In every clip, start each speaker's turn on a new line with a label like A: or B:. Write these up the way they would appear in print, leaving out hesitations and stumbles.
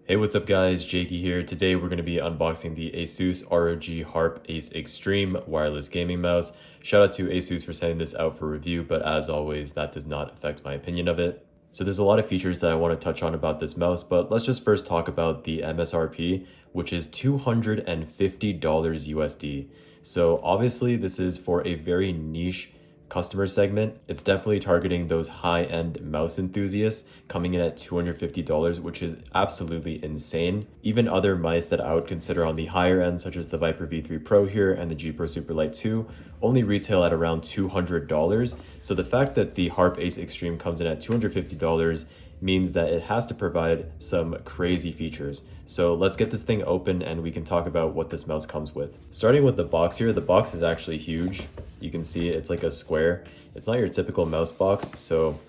A: Hey, what's up guys, Jaeky here. Today we're going to be unboxing the Asus ROG Harpe Ace Extreme wireless gaming mouse. Shout out to Asus for sending this out for review, but as always, that does not affect my opinion of it. So there's a lot of features that I want to touch on about this mouse, but let's just first talk about the MSRP, which is $250 USD. So obviously this is for a very niche customer segment. It's definitely targeting those high-end mouse enthusiasts, coming in at $250, which is absolutely insane. Even other mice that I would consider on the higher end, such as the Viper V3 Pro here and the G Pro Superlight 2, only retail at around $200. So the fact that the Harpe Ace Extreme comes in at $250 means that it has to provide some crazy features. So let's get this thing open and we can talk about what this mouse comes with. Starting with the box here, the box is actually huge. You can see it's like a square. It's not your typical mouse box. So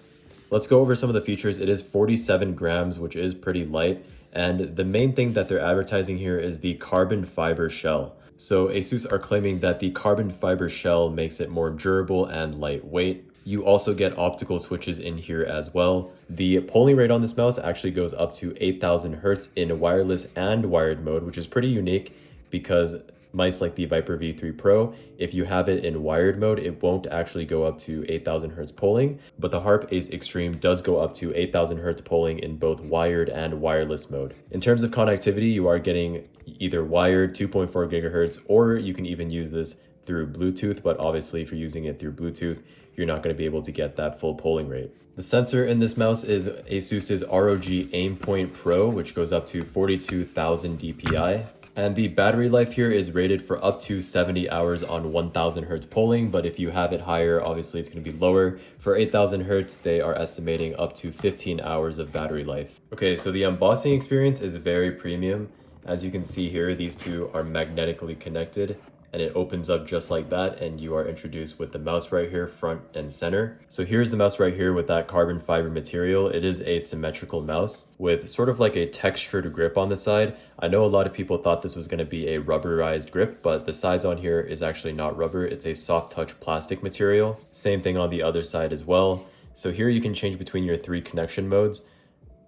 A: let's go over some of the features. It is 47 grams, which is pretty light. And the main thing that they're advertising here is the carbon fiber shell. So Asus are claiming that the carbon fiber shell makes it more durable and lightweight. You also get optical switches in here as well. The polling rate on this mouse actually goes up to 8,000 Hertz in wireless and wired mode, which is pretty unique because mice like the Viper V3 Pro, if you have it in wired mode, it won't actually go up to 8,000 Hertz polling, but the Harpe Ace Extreme does go up to 8,000 Hertz polling in both wired and wireless mode. In terms of connectivity, you are getting either wired 2.4 gigahertz, or you can even use this through Bluetooth, but obviously if you're using it through Bluetooth, you're not going to be able to get that full polling rate. The sensor in this mouse is Asus's ROG Aimpoint Pro, which goes up to 42,000 DPI. And the battery life here is rated for up to 70 hours on 1000 Hertz polling, but if you have it higher, obviously it's going to be lower. For 8000 Hertz, they are estimating up to 15 hours of battery life. Okay, so the unboxing experience is very premium. As you can see here, these two are magnetically connected, and it opens up just like that, and you are introduced with the mouse right here, front and center. So here's the mouse right here with that carbon fiber material. It is a symmetrical mouse with sort of like a textured grip on the side. I know a lot of people thought this was going to be a rubberized grip, but the sides on here is actually not rubber. It's a soft touch plastic material. Same thing on the other side as well. So here you can change between your 3 connection modes.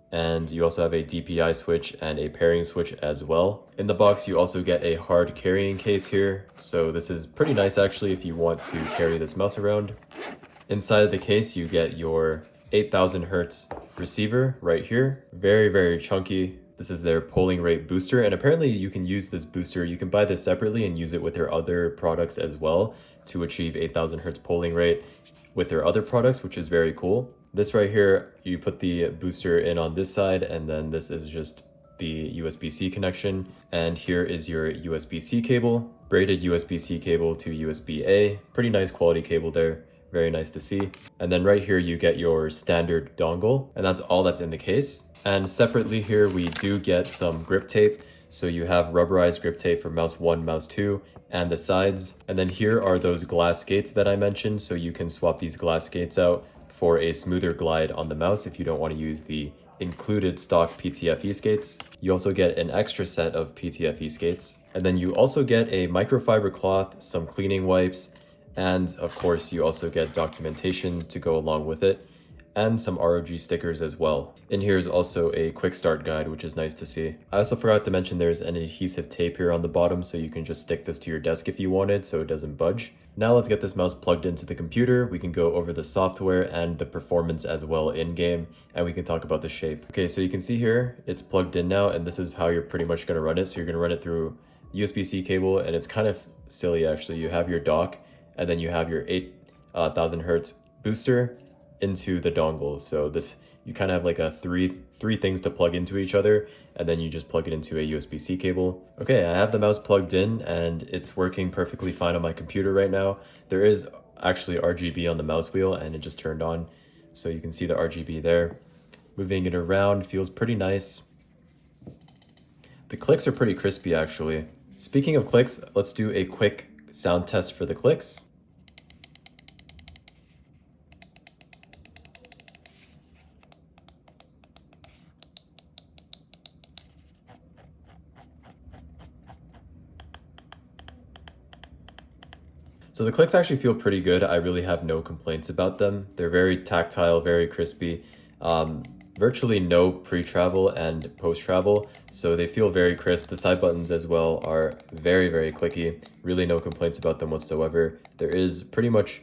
A: And you also have a DPI switch and a pairing switch as well. In the box, you also get a hard carrying case here. So this is pretty nice actually if you want to carry this mouse around. Inside of the case, you get your 8000 Hertz receiver right here. Very, very chunky. This is their polling rate booster, and apparently you can use this booster. You can buy this separately and use it with their other products as well to achieve 8000 Hertz polling rate with their other products, which is very cool. This right here, you put the booster in on this side, and then this is just the USB-C connection. And here is your USB-C cable, braided USB-C cable to USB-A. Pretty nice quality cable there. Very nice to see. And then right here, you get your standard dongle, and that's all that's in the case. And separately here, we do get some grip tape. So you have rubberized grip tape for mouse 1, mouse 2, and the sides. And then here are those glass skates that I mentioned. So you can swap these glass skates out for a smoother glide on the mouse if you don't want to use the included stock PTFE skates. You also get an extra set of PTFE skates. And then you also get a microfiber cloth, some cleaning wipes, and of course you also get documentation to go along with it, and some ROG stickers as well. And here's also a quick start guide, which is nice to see. I also forgot to mention there's an adhesive tape here on the bottom, so you can just stick this to your desk if you wanted so it doesn't budge. Now let's get this mouse plugged into the computer. We can go over the software and the performance as well in-game, and we can talk about the shape. Okay, so you can see here, it's plugged in now, and this is how you're pretty much gonna run it. So you're gonna run it through USB-C cable, and it's kind of silly actually. You have your dock, and then you have your 8000 Hertz booster into the dongle. So this, you kind of have like a three things to plug into each other, and then you just plug it into a USB-C cable. Okay, I have the mouse plugged in and it's working perfectly fine on my computer right now. There is actually RGB on the mouse wheel and it just turned on. So you can see the RGB there. Moving it around feels pretty nice. The clicks are pretty crispy actually. Speaking of clicks, let's do a quick sound test for the clicks. So the clicks actually feel pretty good. I really have no complaints about them. They're very tactile, very crispy. virtually no pre-travel and post-travel, so they feel very crisp. The side buttons as well are very, very clicky. Really no complaints about them whatsoever. There is pretty much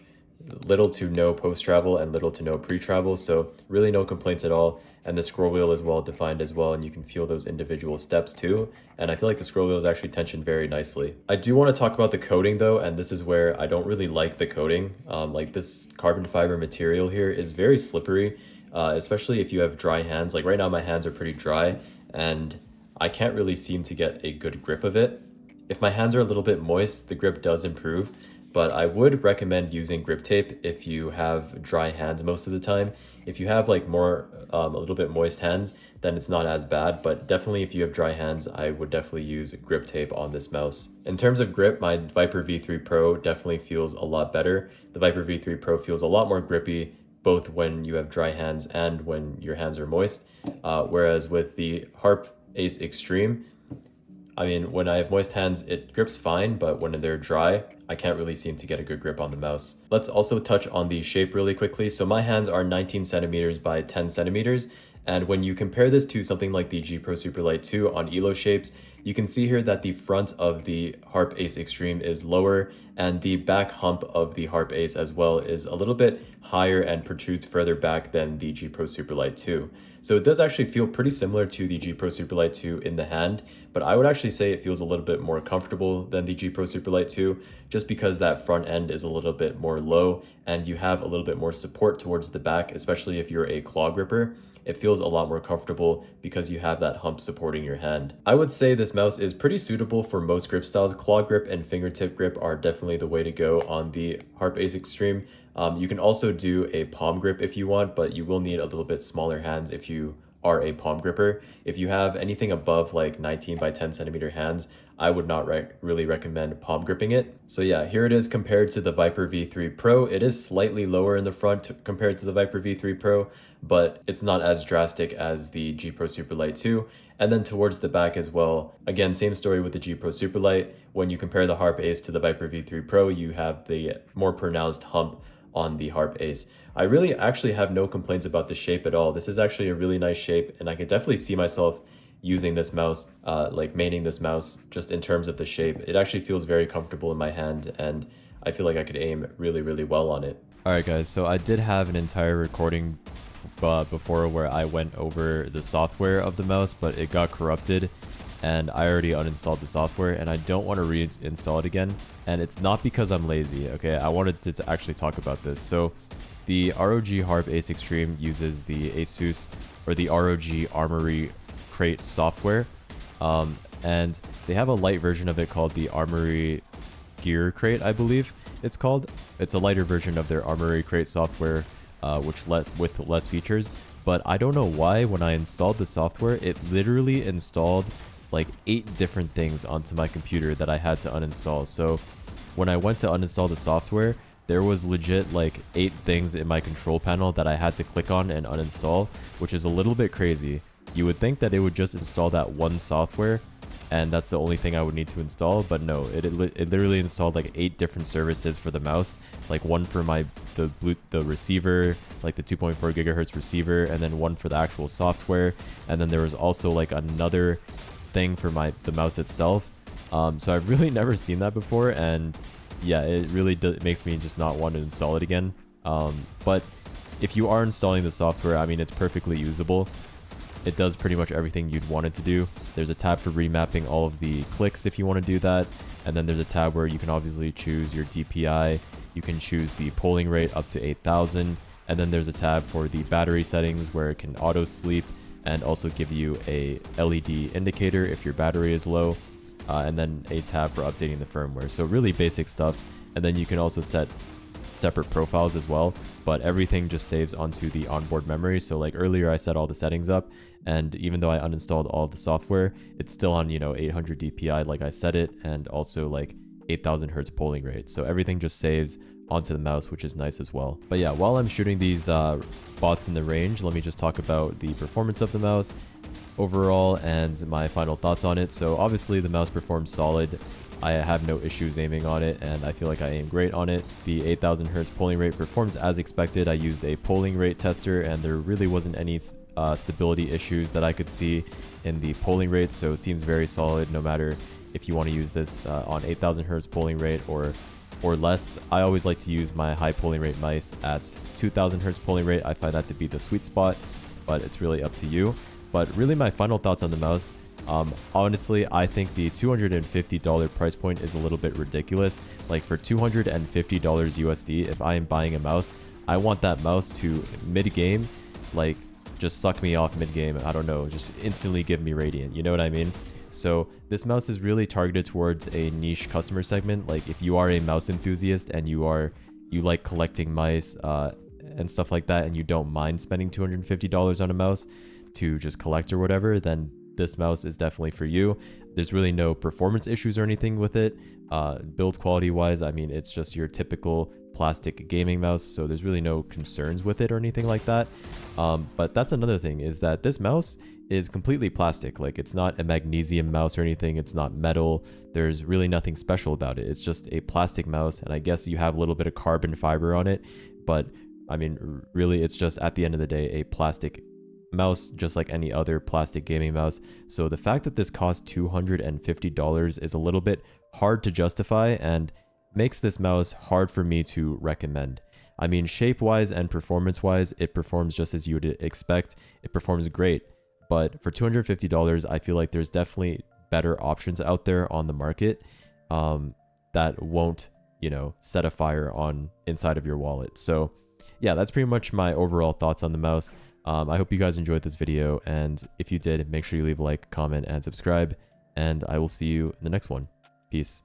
A: little to no post-travel and little to no pre-travel, so really no complaints at all. And the scroll wheel is well defined as well, and you can feel those individual steps too. And I feel like the scroll wheel is actually tensioned very nicely. I do want to talk about the coating though, and this is where I don't really like the coating. Like this carbon fiber material here is very slippery, especially if you have dry hands. Like right now my hands are pretty dry and I can't really seem to get a good grip of it. If my hands are a little bit moist, the grip does improve, but I would recommend using grip tape if you have dry hands most of the time. If you have like more, a little bit moist hands, then it's not as bad, but definitely if you have dry hands, I would definitely use grip tape on this mouse. In terms of grip, my Viper V3 Pro definitely feels a lot better. The Viper V3 Pro feels a lot more grippy, both when you have dry hands and when your hands are moist. Whereas with the Harpe Ace Extreme, I mean, when I have moist hands, it grips fine, but when they're dry, I can't really seem to get a good grip on the mouse. Let's also touch on the shape really quickly. So my hands are 19 centimeters by 10 centimeters. And when you compare this to something like the G Pro Superlight 2 on Elo shapes, you can see here that the front of the Harpe Ace Extreme is lower and the back hump of the Harpe Ace as well is a little bit higher and protrudes further back than the G Pro Superlight 2. So it does actually feel pretty similar to the G Pro Superlight 2 in the hand, but I would actually say it feels a little bit more comfortable than the G Pro Superlight 2 just because that front end is a little bit more low and you have a little bit more support towards the back, especially if you're a claw gripper. It feels a lot more comfortable because you have that hump supporting your hand. I would say this mouse is pretty suitable for most grip styles. Claw grip and fingertip grip are definitely the way to go on the Harpe Ace Extreme. You can also do a palm grip if you want, but you will need a little bit smaller hands if you are a palm gripper. If you have anything above like 19 by 10 centimeter hands, I would not really recommend palm gripping it. So yeah, here it is compared to the Viper V3 Pro. It is slightly lower in the front compared to the Viper V3 Pro, but it's not as drastic as the G Pro Superlight 2. And then towards the back as well, again, same story with the G Pro Superlight. When you compare the Harpe Ace to the Viper V3 Pro, you have the more pronounced hump on the Harpe Ace. I really actually have no complaints about the shape at all. This is actually a really nice shape, and I could definitely see myself using this mouse, like maining this mouse just in terms of the shape. It actually feels very comfortable in my hand, and I feel like I could aim really, really well on it. Alright guys, so I did have an entire recording before where I went over the software of the mouse, but it got corrupted and I already uninstalled the software and I don't want to reinstall it again. And it's not because I'm lazy, okay? I wanted to actually talk about this. So the ROG Harpe Ace Extreme uses the Asus or the ROG Armory Crate software, and they have a light version of it called the Armory Gear Crate, I believe it's called. It's a lighter version of their Armory Crate software, with less features. But I don't know why when I installed the software, it literally installed like 8 different things onto my computer that I had to uninstall. So when I went to uninstall the software, there was legit like 8 things in my control panel that I had to click on and uninstall, which is a little bit crazy. You would think that it would just install that one software and that's the only thing I would need to install, but no, it literally installed like 8 different services for the mouse, like one for the receiver, like the 2.4 gigahertz receiver, and then one for the actual software, and then there was also like another thing for the mouse itself. So I've really never seen that before, and yeah, it really makes me just not want to install it again. But if you are installing the software, I mean, it's perfectly usable. It does pretty much everything you'd want it to do. There's a tab for remapping all of the clicks if you want to do that. And then there's a tab where you can obviously choose your DPI. You can choose the polling rate up to 8,000. And then there's a tab for the battery settings where it can auto sleep and also give you a LED indicator if your battery is low. And then a tab for updating the firmware. So really basic stuff. And then you can also set separate profiles as well, but everything just saves onto the onboard memory. So like earlier I set all the settings up, and even though I uninstalled all of the software, it's still on, 800 DPI like I set it, and also like 8,000 hertz polling rate. So everything just saves onto the mouse, which is nice as well. But yeah, while I'm shooting these bots in the range, let me just talk about the performance of the mouse overall and my final thoughts on it. So obviously the mouse performs solid. I have no issues aiming on it, and I feel like I aim great on it. The 8,000 hertz polling rate performs as expected. I used a polling rate tester, and there really wasn't any stability issues that I could see in the polling rate, so it seems very solid no matter if you want to use this on 8000 Hz polling rate or less. I always like to use my high polling rate mice at 2000 Hz polling rate. I find that to be the sweet spot, but it's really up to you. But really my final thoughts on the mouse, honestly, I think the $250 price point is a little bit ridiculous. Like for $250 USD, if I am buying a mouse, I want that mouse to mid-game, like just suck me off mid-game. I don't know, just instantly give me radiant. You know what I mean? So this mouse is really targeted towards a niche customer segment. Like if you are a mouse enthusiast and you like collecting mice and stuff like that, and you don't mind spending $250 on a mouse to just collect or whatever, then this mouse is definitely for you. There's really no performance issues or anything with it. Build quality wise, I mean, it's just your typical plastic gaming mouse, so there's really no concerns with it or anything like that. But that's another thing, is that this mouse is completely plastic. Like it's not a magnesium mouse or anything, it's not metal, there's really nothing special about it. It's just a plastic mouse, and I guess you have a little bit of carbon fiber on it, but I mean really it's just at the end of the day a plastic mouse, just like any other plastic gaming mouse. So the fact that this costs $250 is a little bit hard to justify and makes this mouse hard for me to recommend. I mean, shape wise and performance wise, it performs just as you would expect. It performs great, but for $250, I feel like there's definitely better options out there on the market that won't, you know, set a fire on inside of your wallet. So yeah, that's pretty much my overall thoughts on the mouse. I hope you guys enjoyed this video, and if you did, make sure you leave a like, comment, and subscribe, and I will see you in the next one. Peace.